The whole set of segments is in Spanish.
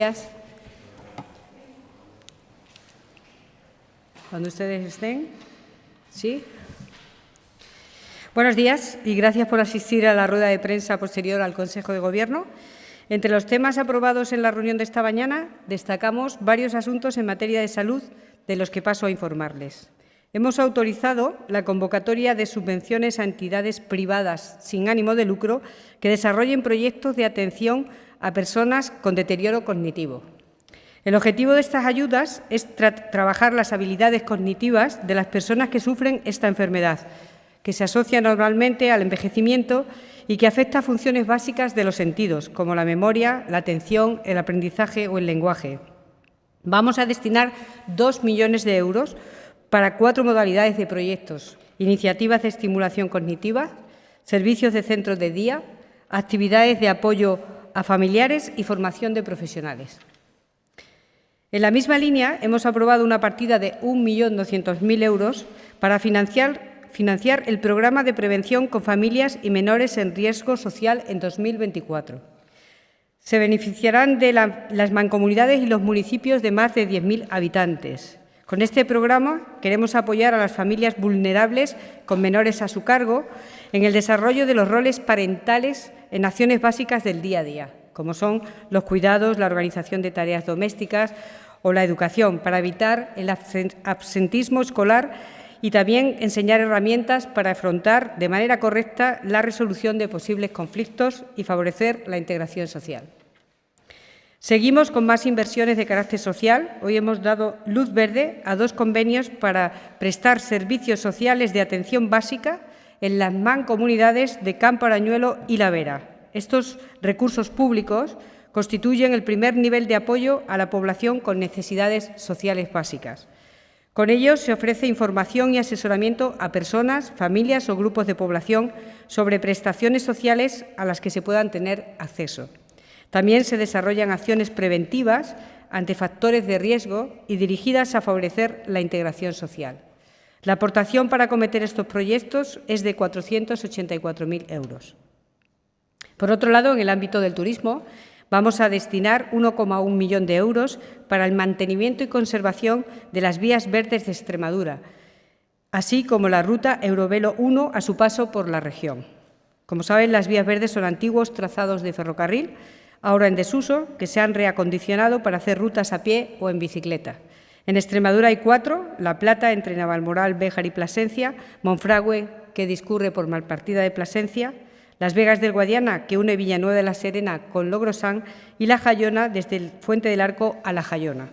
Gracias. Cuando ustedes estén. ¿Sí? Buenos días y gracias por asistir a la rueda de prensa posterior al Consejo de Gobierno. Entre los temas aprobados en la reunión de esta mañana, destacamos varios asuntos en materia de salud de los que paso a informarles. Hemos autorizado la convocatoria de subvenciones a entidades privadas sin ánimo de lucro que desarrollen proyectos de atención a personas con deterioro cognitivo. El objetivo de estas ayudas es trabajar las habilidades cognitivas de las personas que sufren esta enfermedad, que se asocia normalmente al envejecimiento y que afecta a funciones básicas de los sentidos, como la memoria, la atención, el aprendizaje o el lenguaje. Vamos a destinar 2 millones de euros para 4 modalidades de proyectos: iniciativas de estimulación cognitiva, servicios de centros de día, actividades de apoyo a familiares y formación de profesionales. En la misma línea, hemos aprobado una partida de 1.200.000 euros para financiar el programa de prevención con familias y menores en riesgo social en 2024. Se beneficiarán de las mancomunidades y los municipios de más de 10.000 habitantes. Con este programa queremos apoyar a las familias vulnerables con menores a su cargo en el desarrollo de los roles parentales en acciones básicas del día a día, como son los cuidados, la organización de tareas domésticas o la educación, para evitar el absentismo escolar y también enseñar herramientas para afrontar de manera correcta la resolución de posibles conflictos y favorecer la integración social. Seguimos con más inversiones de carácter social. Hoy hemos dado luz verde a 2 convenios para prestar servicios sociales de atención básica en las mancomunidades de Campo Arañuelo y La Vera. Estos recursos públicos constituyen el primer nivel de apoyo a la población con necesidades sociales básicas. Con ellos se ofrece información y asesoramiento a personas, familias o grupos de población sobre prestaciones sociales a las que se puedan tener acceso. También se desarrollan acciones preventivas ante factores de riesgo y dirigidas a favorecer la integración social. La aportación para acometer estos proyectos es de 484.000 euros. Por otro lado, en el ámbito del turismo, vamos a destinar 1,1 millón de euros para el mantenimiento y conservación de las vías verdes de Extremadura, así como la ruta Eurovelo 1 a su paso por la región. Como saben, las vías verdes son antiguos trazados de ferrocarril, ahora en desuso, que se han reacondicionado para hacer rutas a pie o en bicicleta. En Extremadura hay 4, La Plata entre Navalmoral, Béjar y Plasencia, Monfragüe, que discurre por Malpartida de Plasencia, Las Vegas del Guadiana, que une Villanueva de la Serena con Logrosán, y La Jayona, desde el Fuente del Arco a La Jayona.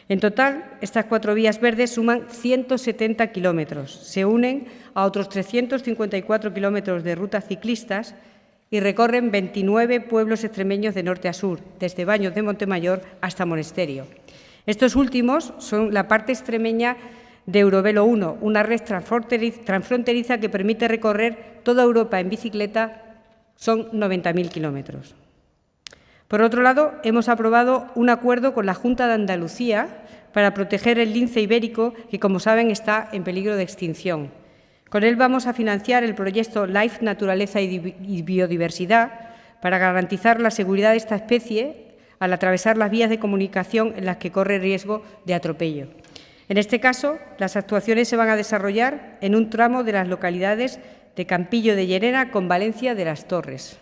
En total, estas 4 vías verdes suman 170 kilómetros. Se unen a otros 354 kilómetros de rutas ciclistas y recorren 29 pueblos extremeños de norte a sur, desde Baños de Montemayor hasta Monesterio. Estos últimos son la parte extremeña de Eurovelo 1, una red transfronteriza que permite recorrer toda Europa en bicicleta. Son 90.000 kilómetros. Por otro lado, hemos aprobado un acuerdo con la Junta de Andalucía para proteger el lince ibérico, que, como saben, está en peligro de extinción. Con él vamos a financiar el proyecto Life, Naturaleza y Biodiversidad para garantizar la seguridad de esta especie al atravesar las vías de comunicación en las que corre riesgo de atropello. En este caso, las actuaciones se van a desarrollar en un tramo de las localidades de Campillo de Llerena con Valencia de las Torres.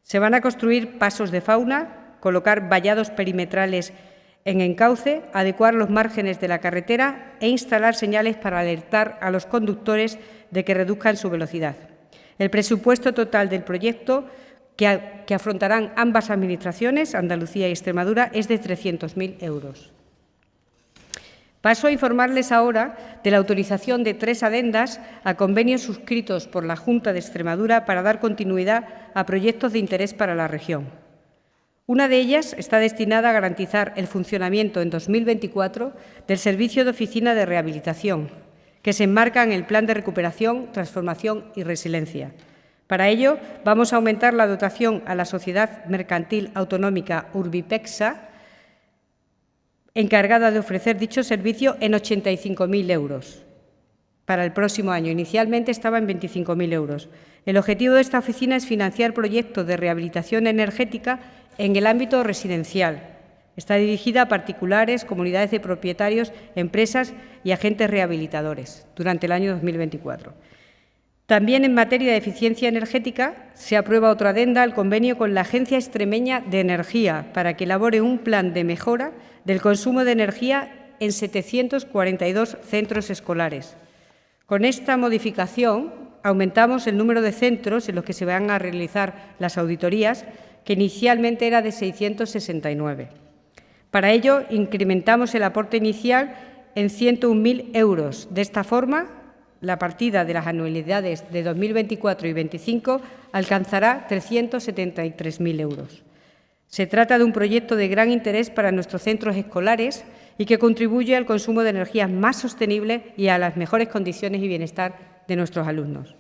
Se van a construir pasos de fauna, colocar vallados perimetrales en encauce, adecuar los márgenes de la carretera e instalar señales para alertar a los conductores de que reduzcan su velocidad. El presupuesto total del proyecto que afrontarán ambas administraciones, Andalucía y Extremadura, es de 300.000 euros. Paso a informarles ahora de la autorización de 3 adendas a convenios suscritos por la Junta de Extremadura para dar continuidad a proyectos de interés para la región. Una de ellas está destinada a garantizar el funcionamiento en 2024 del Servicio de Oficina de Rehabilitación, que se enmarca en el Plan de Recuperación, Transformación y Resiliencia. Para ello, vamos a aumentar la dotación a la Sociedad Mercantil Autonómica Urbipexa, encargada de ofrecer dicho servicio, en 85.000 euros para el próximo año. Inicialmente estaba en 25.000 euros. El objetivo de esta oficina es financiar proyectos de rehabilitación energética en el ámbito residencial, Está dirigida a particulares, comunidades de propietarios, empresas y agentes rehabilitadores durante el año 2024. También en materia de eficiencia energética se aprueba otra adenda al convenio con la Agencia Extremeña de Energía para que elabore un plan de mejora del consumo de energía en 742 centros escolares. Con esta modificación aumentamos el número de centros en los que se van a realizar las auditorías, que inicialmente era de 669. Para ello, incrementamos el aporte inicial en 101.000 euros. De esta forma, la partida de las anualidades de 2024 y 2025 alcanzará 373.000 euros. Se trata de un proyecto de gran interés para nuestros centros escolares y que contribuye al consumo de energías más sostenible y a las mejores condiciones y bienestar de nuestros alumnos.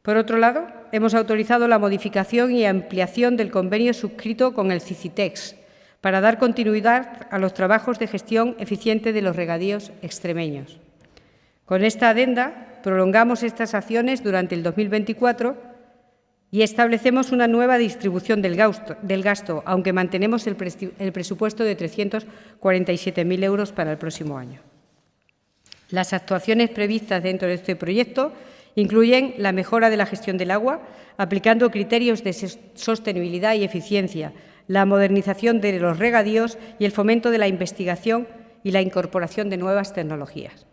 Por otro lado, hemos autorizado la modificación y ampliación del convenio suscrito con el Cicitex para dar continuidad a los trabajos de gestión eficiente de los regadíos extremeños. Con esta adenda prolongamos estas acciones durante el 2024 y establecemos una nueva distribución del gasto, aunque mantenemos el presupuesto de 347.000 euros para el próximo año. Las actuaciones previstas dentro de este proyecto incluyen la mejora de la gestión del agua, aplicando criterios de sostenibilidad y eficiencia, la modernización de los regadíos y el fomento de la investigación y la incorporación de nuevas tecnologías.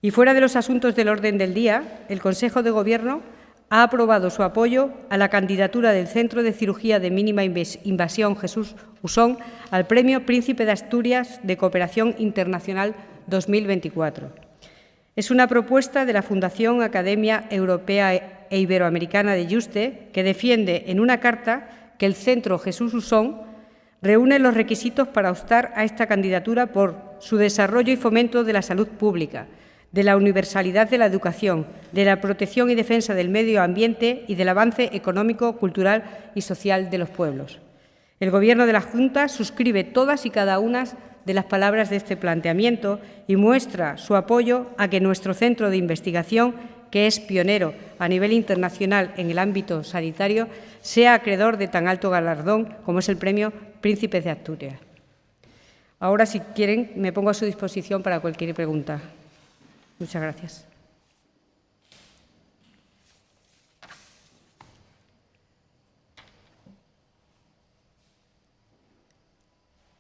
Y fuera de los asuntos del orden del día, el Consejo de Gobierno ha aprobado su apoyo a la candidatura del Centro de Cirugía de Mínima Invasión Jesús Usón al Premio Príncipe de Asturias de Cooperación Internacional 2024. Es una propuesta de la Fundación Academia Europea e Iberoamericana de Yuste, que defiende en una carta que el Centro Jesús Usón reúne los requisitos para optar a esta candidatura por su desarrollo y fomento de la salud pública, de la universalidad de la educación, de la protección y defensa del medio ambiente y del avance económico, cultural y social de los pueblos. El Gobierno de la Junta suscribe todas y cada una de las palabras de este planteamiento y muestra su apoyo a que nuestro centro de investigación, que es pionero a nivel internacional en el ámbito sanitario, sea acreedor de tan alto galardón como es el Premio Príncipe de Asturias. Ahora, si quieren, me pongo a su disposición para cualquier pregunta. Muchas gracias.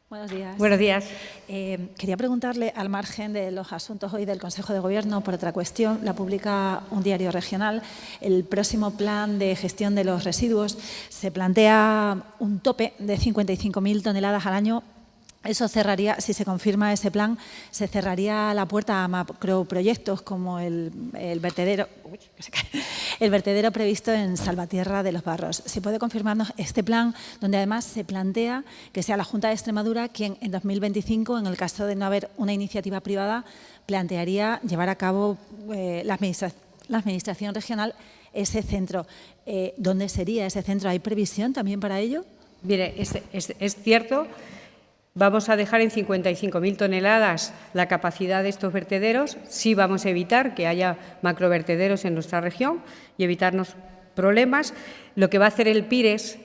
Buenos días. Buenos días. Quería preguntarle, al margen de los asuntos hoy del Consejo de Gobierno, por otra cuestión, la publica un diario regional, el próximo plan de gestión de los residuos se plantea un tope de 55.000 toneladas al año. Eso cerraría, si se confirma ese plan, se cerraría la puerta a macroproyectos como el vertedero previsto en Salvatierra de los Barros. Si puede confirmarnos este plan, donde además se plantea que sea la Junta de Extremadura quien en 2025, en el caso de no haber una iniciativa privada, plantearía llevar a cabo la Administración regional ese centro. ¿Dónde sería ese centro? ¿Hay previsión también para ello? Mire, es cierto. Vamos a dejar en 55.000 toneladas la capacidad de estos vertederos. Sí vamos a evitar que haya macrovertederos en nuestra región y evitarnos problemas. Lo que va a hacer el PIRES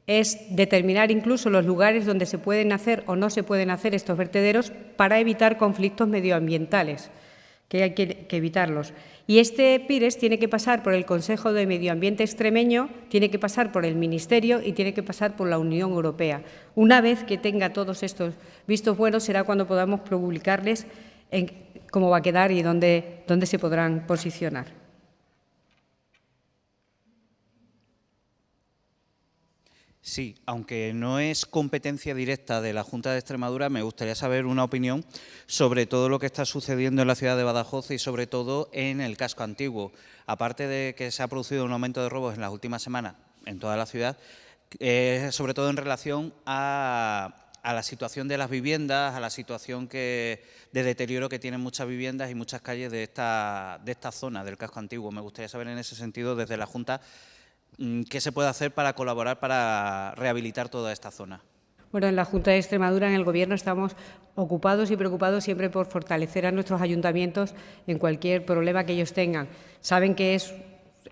es determinar incluso los lugares donde se pueden hacer o no se pueden hacer estos vertederos para evitar conflictos medioambientales, que hay que evitarlos. Y este PIRES tiene que pasar por el Consejo de Medio Ambiente extremeño, tiene que pasar por el Ministerio y tiene que pasar por la Unión Europea. Una vez que tenga todos estos vistos buenos, será cuando podamos publicarles cómo va a quedar y dónde se podrán posicionar. Sí, aunque no es competencia directa de la Junta de Extremadura, me gustaría saber una opinión sobre todo lo que está sucediendo en la ciudad de Badajoz y sobre todo en el casco antiguo. Aparte de que se ha producido un aumento de robos en las últimas semanas en toda la ciudad, sobre todo en relación a la situación de las viviendas, a la situación de deterioro que tienen muchas viviendas y muchas calles de esta zona del casco antiguo. Me gustaría saber en ese sentido desde la Junta ¿qué se puede hacer para colaborar para rehabilitar toda esta zona? Bueno, en la Junta de Extremadura, en el Gobierno, estamos ocupados y preocupados siempre por fortalecer a nuestros ayuntamientos en cualquier problema que ellos tengan. Saben que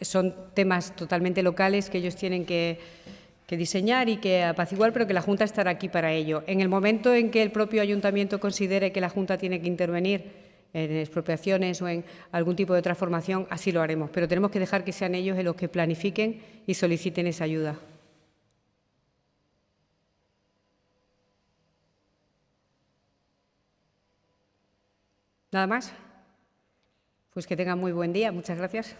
son temas totalmente locales que ellos tienen que diseñar y que apaciguar, pero que la Junta estará aquí para ello. En el momento en que el propio Ayuntamiento considere que la Junta tiene que intervenir en expropiaciones o en algún tipo de transformación, así lo haremos. Pero tenemos que dejar que sean ellos los que planifiquen y soliciten esa ayuda. ¿Nada más? Pues que tengan muy buen día. Muchas gracias.